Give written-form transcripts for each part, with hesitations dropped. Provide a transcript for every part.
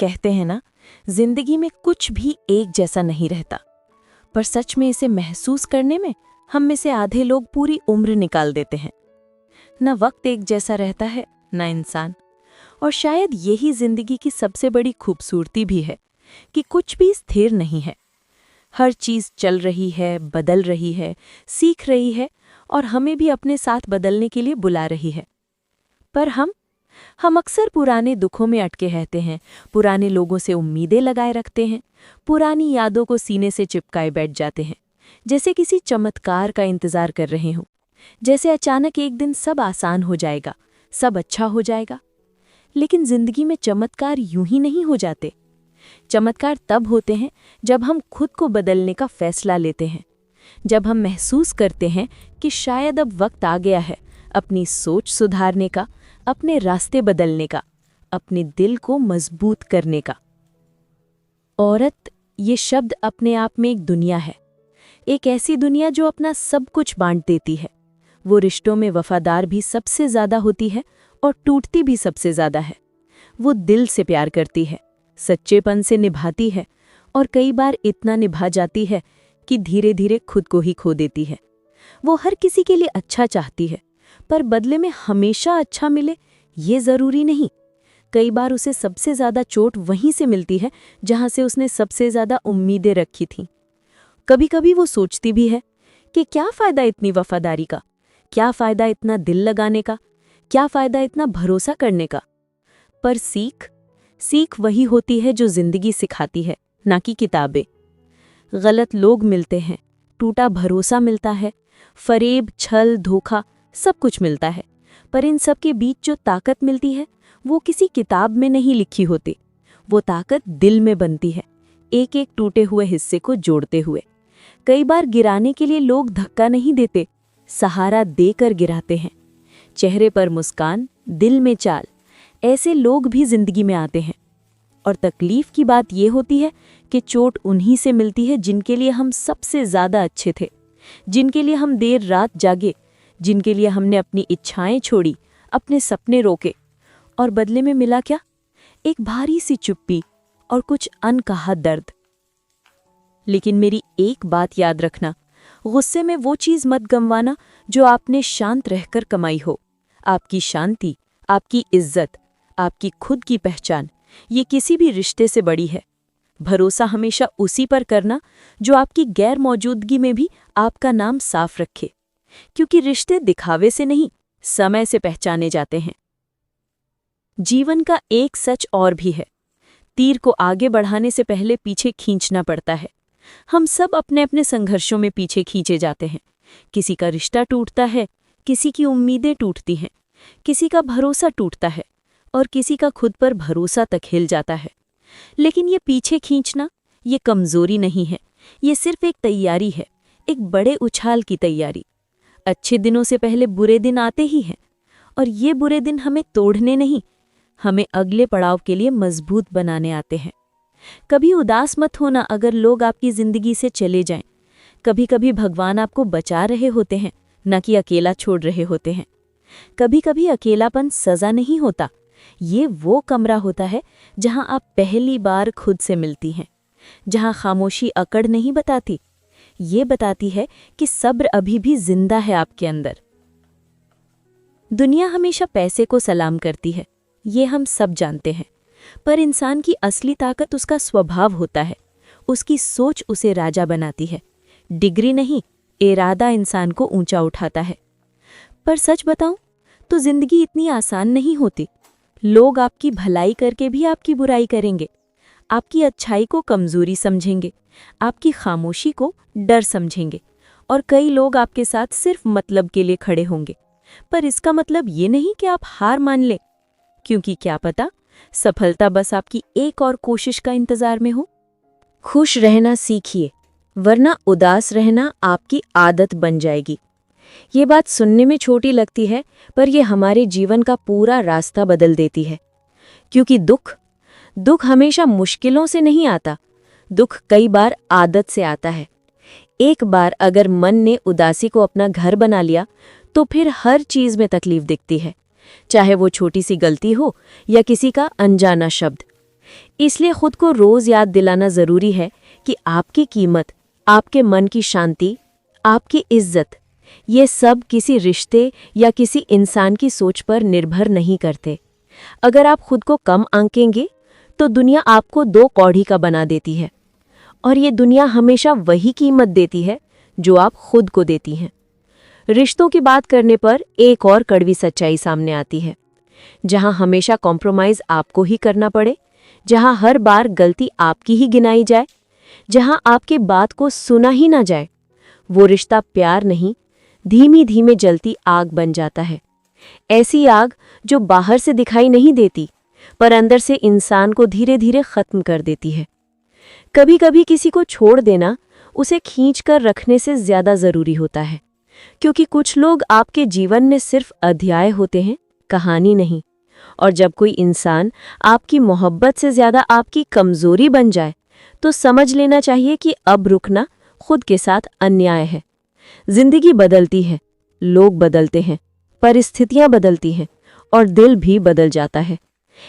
कहते हैं ना, जिंदगी में कुछ भी एक जैसा नहीं रहता, पर सच में इसे महसूस करने में हम में से आधे लोग पूरी उम्र निकाल देते हैं। न वक्त एक जैसा रहता है, न इंसान। और शायद यही जिंदगी की सबसे बड़ी खूबसूरती भी है कि कुछ भी स्थिर नहीं है। हर चीज चल रही है, बदल रही है, सीख रही है और हमें भी अपने साथ बदलने के लिए बुला रही है। पर हम अक्सर पुराने दुखों में अटके रहते हैं, पुराने लोगों से उम्मीदें लगाए रखते हैं, पुरानी यादों को सीने से चिपकाए बैठ जाते हैं, जैसे किसी चमत्कार का इंतजार कर रहे हों, जैसे अचानक एक दिन सब आसान हो जाएगा, सब अच्छा हो जाएगा। लेकिन जिंदगी में चमत्कार यूं ही नहीं हो जाते। चमत्कार तब होते हैं जब हम खुद को बदलने का फैसला लेते हैं, जब हम महसूस करते हैं कि शायद अब वक्त आ गया है अपनी सोच सुधारने का, अपने रास्ते बदलने का, अपने दिल को मजबूत करने का। औरत, ये शब्द अपने आप में एक दुनिया है, एक ऐसी दुनिया जो अपना सब कुछ बांट देती है। वो रिश्तों में वफादार भी सबसे ज्यादा होती है और टूटती भी सबसे ज्यादा है। वो दिल से प्यार करती है, सच्चेपन से निभाती है और कई बार इतना निभा जाती है कि धीरे धीरे खुद को ही खो देती है। वो हर किसी के लिए अच्छा चाहती है, पर बदले में हमेशा अच्छा मिले ये जरूरी नहीं। कई बार उसे सबसे ज्यादा चोट वहीं से मिलती है जहां से उसने सबसे ज्यादा उम्मीदें रखी थीं। कभी कभी वो सोचती भी है कि क्या फायदा इतनी वफादारी का, क्या फायदा इतना दिल लगाने का, क्या फायदा इतना भरोसा करने का। पर सीख वही होती है जो जिंदगी सिखाती है, ना कि किताबें। गलत लोग मिलते हैं, टूटा भरोसा मिलता है, फरेब, छल, धोखा सब कुछ मिलता है, पर इन सब के बीच जो ताकत मिलती है वो किसी किताब में नहीं लिखी होती। वो ताकत दिल में बनती है, एक एक टूटे हुए हिस्से को जोड़ते हुए। कई बार गिराने के लिए लोग धक्का नहीं देते, सहारा देकर गिराते हैं। चेहरे पर मुस्कान, दिल में चाल, ऐसे लोग भी जिंदगी में आते हैं। और तकलीफ की बात यह होती है कि चोट उन्हीं से मिलती है जिनके लिए हम सबसे ज्यादा अच्छे थे, जिनके लिए हम देर रात जागे, जिनके लिए हमने अपनी इच्छाएं छोड़ी, अपने सपने रोके। और बदले में मिला क्या? एक भारी सी चुप्पी और कुछ अनकहा दर्द। लेकिन मेरी एक बात याद रखना, गुस्से में वो चीज मत गंवाना जो आपने शांत रहकर कमाई हो। आपकी शांति, आपकी इज्जत, आपकी खुद की पहचान, ये किसी भी रिश्ते से बड़ी है। भरोसा हमेशा उसी पर करना जो आपकी गैर मौजूदगी में भी आपका नाम साफ रखे, क्योंकि रिश्ते दिखावे से नहीं, समय से पहचाने जाते हैं। जीवन का एक सच और भी है, तीर को आगे बढ़ाने से पहले पीछे खींचना पड़ता है। हम सब अपने अपने संघर्षों में पीछे खींचे जाते हैं। किसी का रिश्ता टूटता है, किसी की उम्मीदें टूटती हैं, किसी का भरोसा टूटता है और किसी का खुद पर भरोसा तक हिल जाता है। लेकिन ये पीछे खींचना, ये कमजोरी नहीं है, ये सिर्फ एक तैयारी है, एक बड़े उछाल की तैयारी। अच्छे दिनों से पहले बुरे दिन आते ही हैं, और ये बुरे दिन हमें तोड़ने नहीं, हमें अगले पड़ाव के लिए मजबूत बनाने आते हैं। कभी उदास मत होना अगर लोग आपकी जिंदगी से चले जाएं। कभी कभी भगवान आपको बचा रहे होते हैं, न कि अकेला छोड़ रहे होते हैं। कभी कभी अकेलापन सजा नहीं होता, ये वो कमरा होता है जहां आप पहली बार खुद से मिलती हैं, जहां खामोशी अकड़ नहीं बताती, ये बताती है कि सब्र अभी भी जिंदा है आपके अंदर। दुनिया हमेशा पैसे को सलाम करती है, ये हम सब जानते हैं, पर इंसान की असली ताकत उसका स्वभाव होता है, उसकी सोच उसे राजा बनाती है। डिग्री नहीं, इरादा इंसान को ऊंचा उठाता है। पर सच बताऊं तो जिंदगी इतनी आसान नहीं होती। लोग आपकी भलाई करके भी आपकी बुराई करेंगे, आपकी अच्छाई को कमजोरी समझेंगे, आपकी खामोशी को डर समझेंगे, और कई लोग आपके साथ सिर्फ मतलब के लिए खड़े होंगे। पर इसका मतलब ये नहीं कि आप हार मान लें, क्योंकि क्या पता सफलता बस आपकी एक और कोशिश का इंतजार में हो। खुश रहना सीखिए, वरना उदास रहना आपकी आदत बन जाएगी। ये बात सुनने में छोटी लगती है, पर यह हमारे जीवन का पूरा रास्ता बदल देती है। क्योंकि दुख हमेशा मुश्किलों से नहीं आता, दुख कई बार आदत से आता है। एक बार अगर मन ने उदासी को अपना घर बना लिया, तो फिर हर चीज में तकलीफ दिखती है, चाहे वो छोटी सी गलती हो या किसी का अनजाना शब्द। इसलिए खुद को रोज याद दिलाना जरूरी है कि आपकी कीमत, आपके मन की शांति, आपकी इज्जत, ये सब किसी रिश्ते या किसी इंसान की सोच पर निर्भर नहीं करते। अगर आप खुद को कम आंकेंगे तो दुनिया आपको दो कौड़ी का बना देती है, और ये दुनिया हमेशा वही कीमत देती है जो आप खुद को देती हैं। रिश्तों की बात करने पर एक और कड़वी सच्चाई सामने आती है। जहां हमेशा कॉम्प्रोमाइज आपको ही करना पड़े, जहां हर बार गलती आपकी ही गिनाई जाए, जहां आपके बात को सुना ही ना जाए, वो रिश्ता प्यार नहीं, धीमी धीमे जलती आग बन जाता है। ऐसी आग जो बाहर से दिखाई नहीं देती, पर अंदर से इंसान को धीरे धीरे खत्म कर देती है। कभी कभी किसी को छोड़ देना उसे खींचकर रखने से ज्यादा जरूरी होता है, क्योंकि कुछ लोग आपके जीवन में सिर्फ अध्याय होते हैं, कहानी नहीं। और जब कोई इंसान आपकी मोहब्बत से ज्यादा आपकी कमजोरी बन जाए, तो समझ लेना चाहिए कि अब रुकना खुद के साथ अन्याय है। जिंदगी बदलती है, लोग बदलते हैं, परिस्थितियां बदलती हैं, और दिल भी बदल जाता है।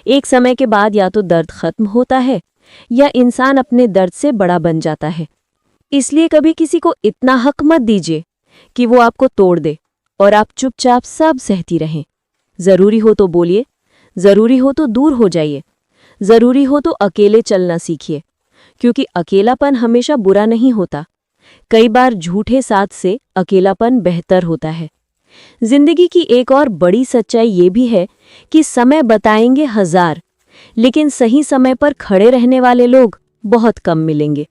एक समय के बाद या तो दर्द खत्म होता है या इंसान अपने दर्द से बड़ा बन जाता है। इसलिए कभी किसी को इतना हक मत दीजिए कि वो आपको तोड़ दे और आप चुपचाप सब सहती रहें। जरूरी हो तो बोलिए, जरूरी हो तो दूर हो जाइए, जरूरी हो तो अकेले चलना सीखिए, क्योंकि अकेलापन हमेशा बुरा नहीं होता। कई बार झूठे साथ से अकेलापन बेहतर होता है। जिंदगी की एक और बड़ी सच्चाई ये भी है कि समय बताएंगे 1000, लेकिन सही समय पर खड़े रहने वाले लोग बहुत कम मिलेंगे।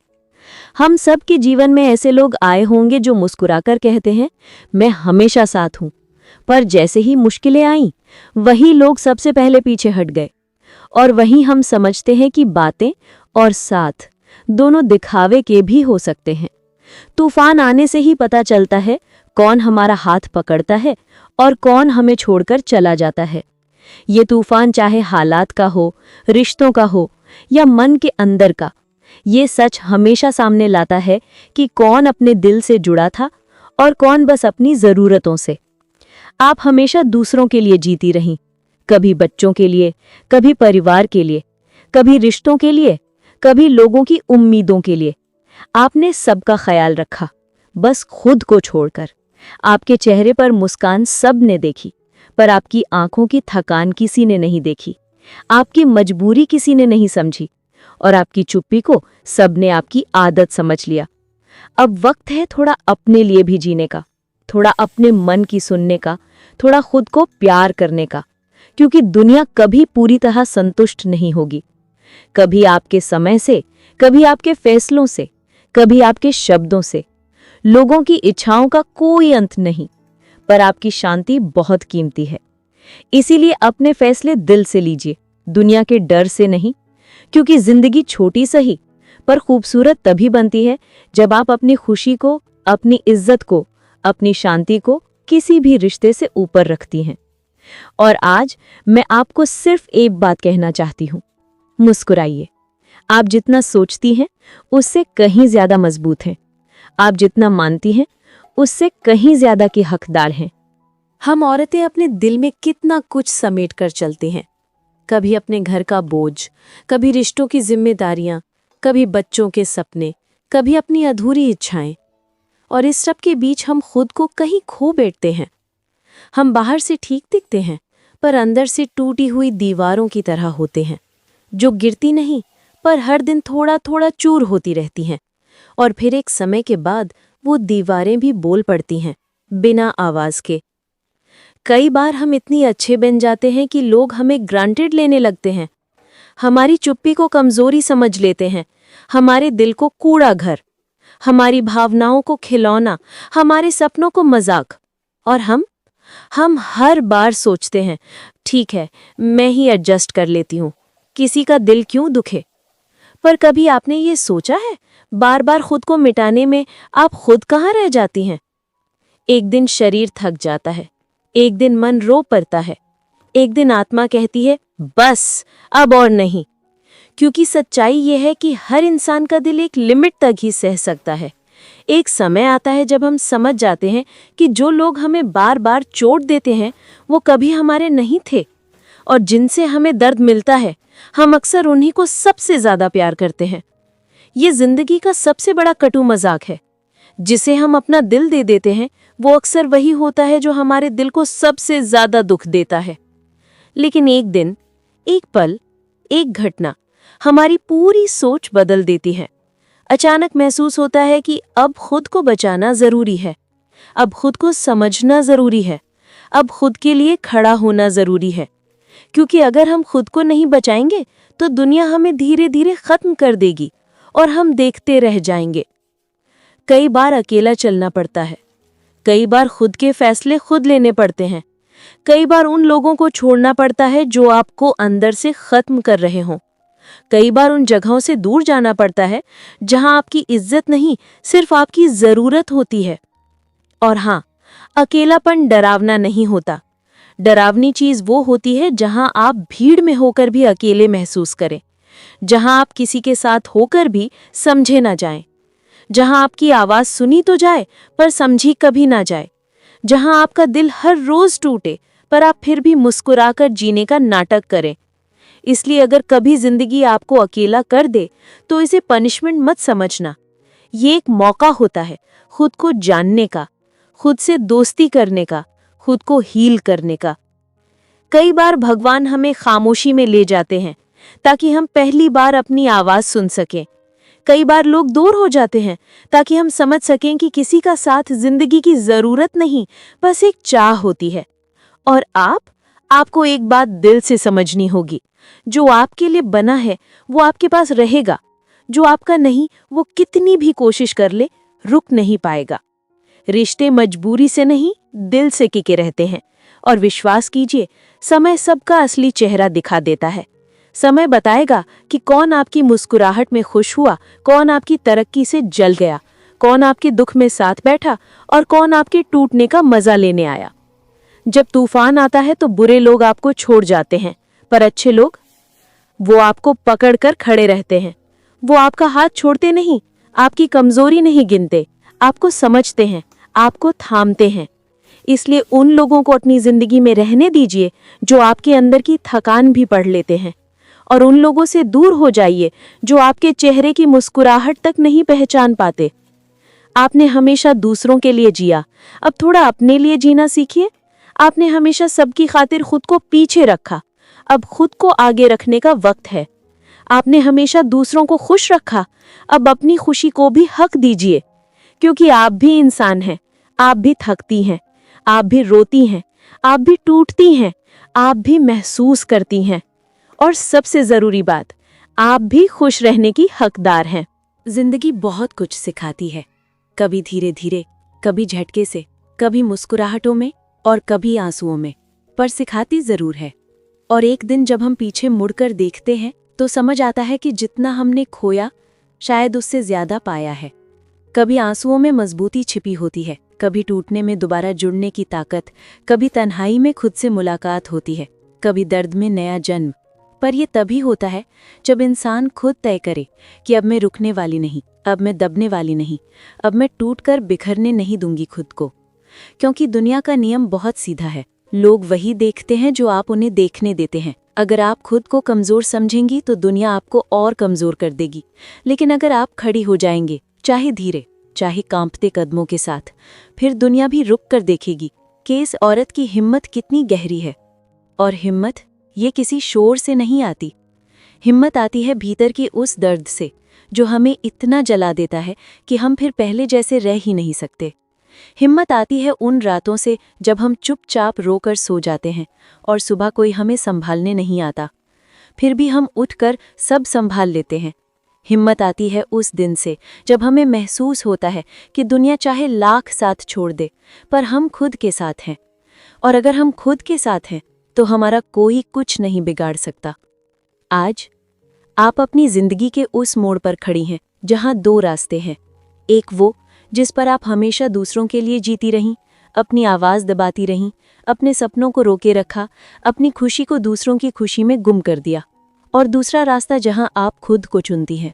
हम सब के जीवन में ऐसे लोग आए होंगे जो मुस्कुराकर कहते हैं, मैं हमेशा साथ हूं, पर जैसे ही मुश्किलें आईं, वही लोग सबसे पहले पीछे हट गए। और वहीं हम समझते हैं कि बातें और साथ दोनों दिखावे के भी हो सकते हैं। तूफान आने से ही पता चलता है कौन हमारा हाथ पकड़ता है और कौन हमें छोड़कर चला जाता है। ये तूफान चाहे हालात का हो, रिश्तों का हो या मन के अंदर का, ये सच हमेशा सामने लाता है कि कौन अपने दिल से जुड़ा था और कौन बस अपनी ज़रूरतों से। आप हमेशा दूसरों के लिए जीती रहीं, कभी बच्चों के लिए, कभी परिवार के लिए, कभी रिश्तों के लिए, कभी लोगों की उम्मीदों के लिए। आपने सबका ख्याल रखा, बस खुद को छोड़कर। आपके चेहरे पर मुस्कान सब ने देखी, पर आपकी आंखों की थकान किसी ने नहीं देखी। आपकी मजबूरी किसी ने नहीं समझी, और आपकी चुप्पी को सबने आपकी आदत समझ लिया। अब वक्त है थोड़ा अपने लिए भी जीने का, थोड़ा अपने मन की सुनने का, थोड़ा खुद को प्यार करने का, क्योंकि दुनिया कभी पूरी तरह संतुष्ट नहीं होगी। कभी आपके समय से, कभी आपके फैसलों से, कभी आपके शब्दों से। लोगों की इच्छाओं का कोई अंत नहीं, पर आपकी शांति बहुत कीमती है। इसीलिए अपने फैसले दिल से लीजिए, दुनिया के डर से नहीं, क्योंकि जिंदगी छोटी सही पर खूबसूरत तभी बनती है जब आप अपनी खुशी को, अपनी इज्जत को, अपनी शांति को किसी भी रिश्ते से ऊपर रखती हैं। और आज मैं आपको सिर्फ एक बात कहना चाहती हूँ, मुस्कुराइए। आप जितना सोचती हैं उससे कहीं ज्यादा मजबूत हैं। आप जितना मानती हैं उससे कहीं ज्यादा की हकदार हैं। हम औरतें अपने दिल में कितना कुछ समेट कर चलती हैं, कभी अपने घर का बोझ, कभी रिश्तों की जिम्मेदारियां, कभी बच्चों के सपने, कभी अपनी अधूरी इच्छाएं। और इस सब के बीच हम खुद को कहीं खो बैठते हैं। हम बाहर से ठीक दिखते हैं, पर अंदर से टूटी हुई दीवारों की तरह होते हैं, जो गिरती नहीं पर हर दिन थोड़ा थोड़ा चूर होती रहती हैं। और फिर एक समय के बाद वो दीवारें भी बोल पड़ती हैं, बिना आवाज के। कई बार हम इतनी अच्छे बन जाते हैं कि लोग हमें ग्रांटेड लेने लगते हैं। हमारी चुप्पी को कमजोरी समझ लेते हैं, हमारे दिल को कूड़ा घर, हमारी भावनाओं को खिलौना, हमारे सपनों को मजाक। और हम हर बार सोचते हैं, ठीक है, मैं ही एडजस्ट कर लेती हूँ, किसी का दिल क्यों दुखे। पर कभी आपने ये सोचा है, बार बार खुद को मिटाने में आप खुद कहाँ रह जाती हैं? एक दिन शरीर थक जाता है, एक दिन मन रो पड़ता है, एक दिन आत्मा कहती है बस अब और नहीं। क्योंकि सच्चाई ये है कि हर इंसान का दिल एक लिमिट तक ही सह सकता है। एक समय आता है जब हम समझ जाते हैं कि जो लोग हमें बार बार चोट देते हैं वो कभी हमारे नहीं थे, और जिनसे हमें दर्द मिलता है हम अक्सर उन्हीं को सबसे ज्यादा प्यार करते हैं। ये जिंदगी का सबसे बड़ा कटु मजाक है। जिसे हम अपना दिल दे देते हैं, वो अक्सर वही होता है जो हमारे दिल को सबसे ज्यादा दुख देता है। लेकिन एक दिन, एक पल, एक घटना हमारी पूरी सोच बदल देती है। अचानक महसूस होता है कि अब खुद को बचाना जरूरी है, अब खुद को समझना जरूरी है, अब खुद के लिए खड़ा होना जरूरी है। क्योंकि अगर हम खुद को नहीं बचाएंगे तो दुनिया हमें धीरे धीरे खत्म कर देगी और हम देखते रह जाएंगे। कई बार अकेला चलना पड़ता है, कई बार खुद के फैसले खुद लेने पड़ते हैं, कई बार उन लोगों को छोड़ना पड़ता है जो आपको अंदर से खत्म कर रहे हों, कई बार उन जगहों से दूर जाना पड़ता है जहां आपकी इज्जत नहीं, सिर्फ आपकी जरूरत होती है। और हाँ, अकेलापन डरावना नहीं होता। डरावनी चीज वो होती है जहां आप भीड़ में होकर भी अकेले महसूस करें, जहां आप किसी के साथ होकर भी समझे ना जाएं, जहां आपकी आवाज सुनी तो जाए पर समझी कभी ना जाए, जहां आपका दिल हर रोज टूटे पर आप फिर भी मुस्कुराकर जीने का नाटक करें। इसलिए अगर कभी जिंदगी आपको अकेला कर दे तो इसे पनिशमेंट मत समझना। ये एक मौका होता है खुद को जानने का, खुद से दोस्ती करने का, खुद को हील करने का। कई बार भगवान हमें खामोशी में ले जाते हैं ताकि हम पहली बार अपनी आवाज सुन सकें। कई बार लोग दूर हो जाते हैं ताकि हम समझ सकें कि किसी का साथ जिंदगी की जरूरत नहीं, बस एक चाह होती है। और आपको एक बात दिल से समझनी होगी, जो आपके लिए बना है वो आपके पास रहेगा, जो आपका नहीं वो कितनी भी कोशिश कर ले रुक नहीं पाएगा। रिश्ते मजबूरी से नहीं, दिल से टिके रहते हैं। और विश्वास कीजिए, समय सबका असली चेहरा दिखा देता है। समय बताएगा कि कौन आपकी मुस्कुराहट में खुश हुआ, कौन आपकी तरक्की से जल गया, कौन आपके दुख में साथ बैठा और कौन आपके टूटने का मजा लेने आया। जब तूफान आता है तो बुरे लोग आपको छोड़ जाते हैं, पर अच्छे लोग वो आपको पकड़कर खड़े रहते हैं। वो आपका हाथ छोड़ते नहीं, आपकी कमजोरी नहीं गिनते, आपको समझते हैं, आपको थामते हैं। इसलिए उन लोगों को अपनी जिंदगी में रहने दीजिए जो आपके अंदर की थकान भी पढ़ लेते हैं, और उन लोगों से दूर हो जाइए जो आपके चेहरे की मुस्कुराहट तक नहीं पहचान पाते। आपने हमेशा दूसरों के लिए जिया, अब थोड़ा अपने लिए जीना सीखिए। आपने हमेशा सबकी खातिर खुद को पीछे रखा, अब खुद को आगे रखने का वक्त है। आपने हमेशा दूसरों को खुश रखा, अब अपनी खुशी को भी हक दीजिए। क्योंकि आप भी इंसान हैं, आप भी थकती हैं, आप भी रोती हैं, आप भी टूटती हैं, आप भी महसूस करती हैं। और सबसे जरूरी बात, आप भी खुश रहने की हकदार हैं। जिंदगी बहुत कुछ सिखाती है, कभी धीरे धीरे, कभी झटके से, कभी मुस्कुराहटों में और कभी आंसुओं में, पर सिखाती जरूर है। और एक दिन जब हम पीछे मुड़कर देखते हैं तो समझ आता है कि जितना हमने खोया शायद उससे ज्यादा पाया है। कभी आंसुओं में मजबूती छिपी होती है, कभी टूटने में दोबारा जुड़ने की ताकत, कभी तन्हाई में खुद से मुलाकात होती है, कभी दर्द में नया जन्म। पर यह तभी होता है जब इंसान खुद तय करे कि अब मैं रुकने वाली नहीं, अब मैं दबने वाली नहीं, अब मैं टूटकर बिखरने नहीं दूंगी खुद को। क्योंकि दुनिया का नियम बहुत सीधा है, लोग वही देखते हैं जो आप उन्हें देखने देते हैं। अगर आप खुद को कमजोर समझेंगी तो दुनिया आपको और कमजोर कर देगी। लेकिन अगर आप खड़ी हो जाएंगे, चाहे धीरे, चाहे कांपते कदमों के साथ, फिर दुनिया भी रुक कर देखेगी कि इस औरत की हिम्मत कितनी गहरी है। और हिम्मत ये किसी शोर से नहीं आती, हिम्मत आती है भीतर की उस दर्द से जो हमें इतना जला देता है कि हम फिर पहले जैसे रह ही नहीं सकते। हिम्मत आती है उन रातों से जब हम चुपचाप रोकर सो जाते हैं और सुबह कोई हमें संभालने नहीं आता, फिर भी हम उठकर सब संभाल लेते हैं। हिम्मत आती है उस दिन से जब हमें महसूस होता है कि दुनिया चाहे लाख साथ छोड़ दे, पर हम खुद के साथ हैं। और अगर हम खुद के साथ हैं तो हमारा कोई कुछ नहीं बिगाड़ सकता। आज आप अपनी जिंदगी के उस मोड़ पर खड़ी हैं जहां दो रास्ते हैं। एक वो जिस पर आप हमेशा दूसरों के लिए जीती रहीं, अपनी आवाज़ दबाती रहीं, अपने सपनों को रोके रखा, अपनी खुशी को दूसरों की खुशी में गुम कर दिया। और दूसरा रास्ता जहां आप खुद को चुनती हैं,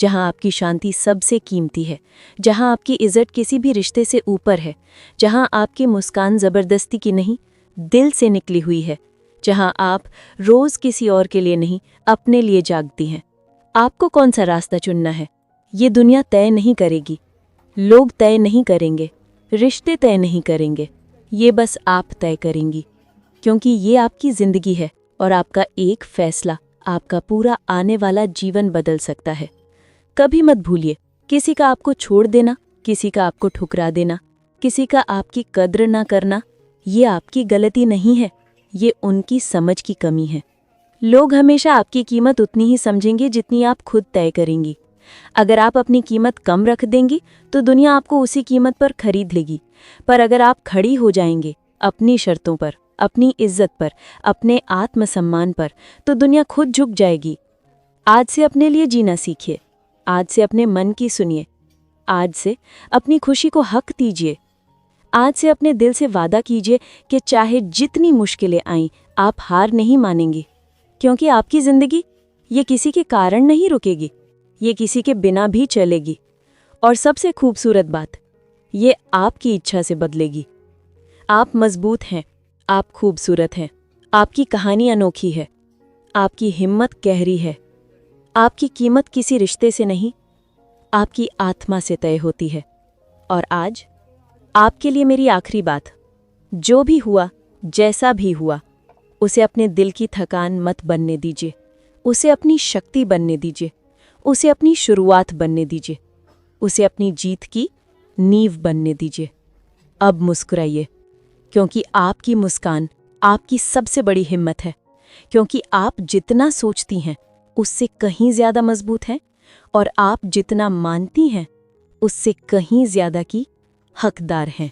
जहां आपकी शांति सबसे कीमती है, जहां आपकी इज्जत किसी भी रिश्ते से ऊपर है, जहां आपकी मुस्कान ज़बरदस्ती की नहीं, दिल से निकली हुई है, जहां आप रोज किसी और के लिए नहीं, अपने लिए जागती हैं। आपको कौन सा रास्ता चुनना है, ये दुनिया तय नहीं करेगी, लोग तय नहीं करेंगे, रिश्ते तय नहीं करेंगे, ये बस आप तय करेंगी, क्योंकि ये आपकी जिंदगी है और आपका एक फैसला आपका पूरा आने वाला जीवन बदल सकता है। कभी मत भूलिए, किसी का आपको छोड़ देना, किसी का आपको ठुकरा देना, किसी का आपकी कद्र ना करना, ये आपकी गलती नहीं है, ये उनकी समझ की कमी है। लोग हमेशा आपकी कीमत उतनी ही समझेंगे जितनी आप खुद तय करेंगी। अगर आप अपनी कीमत कम रख देंगी तो दुनिया आपको उसी कीमत पर खरीद लेगी, पर अगर आप खड़ी हो जाएंगे अपनी शर्तों पर, अपनी इज्जत पर, अपने आत्मसम्मान पर, तो दुनिया खुद झुक जाएगी। आज से अपने लिए जीना सीखिए, आज से अपने मन की सुनिए, आज से अपनी खुशी को हक दीजिए, आज से अपने दिल से वादा कीजिए कि चाहे जितनी मुश्किलें आईं, आप हार नहीं मानेंगी, क्योंकि आपकी जिंदगी ये किसी के कारण नहीं रुकेगी, ये किसी के बिना भी चलेगी। और सबसे खूबसूरत बात, ये आपकी इच्छा से बदलेगी। आप मजबूत हैं, आप खूबसूरत हैं, आपकी कहानी अनोखी है, आपकी हिम्मत गहरी है, आपकी कीमत किसी रिश्ते से नहीं, आपकी आत्मा से तय होती है। और आज आपके लिए मेरी आखिरी बात, जो भी हुआ, जैसा भी हुआ, उसे अपने दिल की थकान मत बनने दीजिए, उसे अपनी शक्ति बनने दीजिए, उसे अपनी शुरुआत बनने दीजिए, उसे अपनी जीत की नींव बनने दीजिए। अब मुस्कुराइए, क्योंकि आपकी मुस्कान आपकी सबसे बड़ी हिम्मत है, क्योंकि आप जितना सोचती हैं उससे कहीं ज़्यादा मजबूत हैं, और आप जितना मानती हैं उससे कहीं ज़्यादा की हकदार हैं।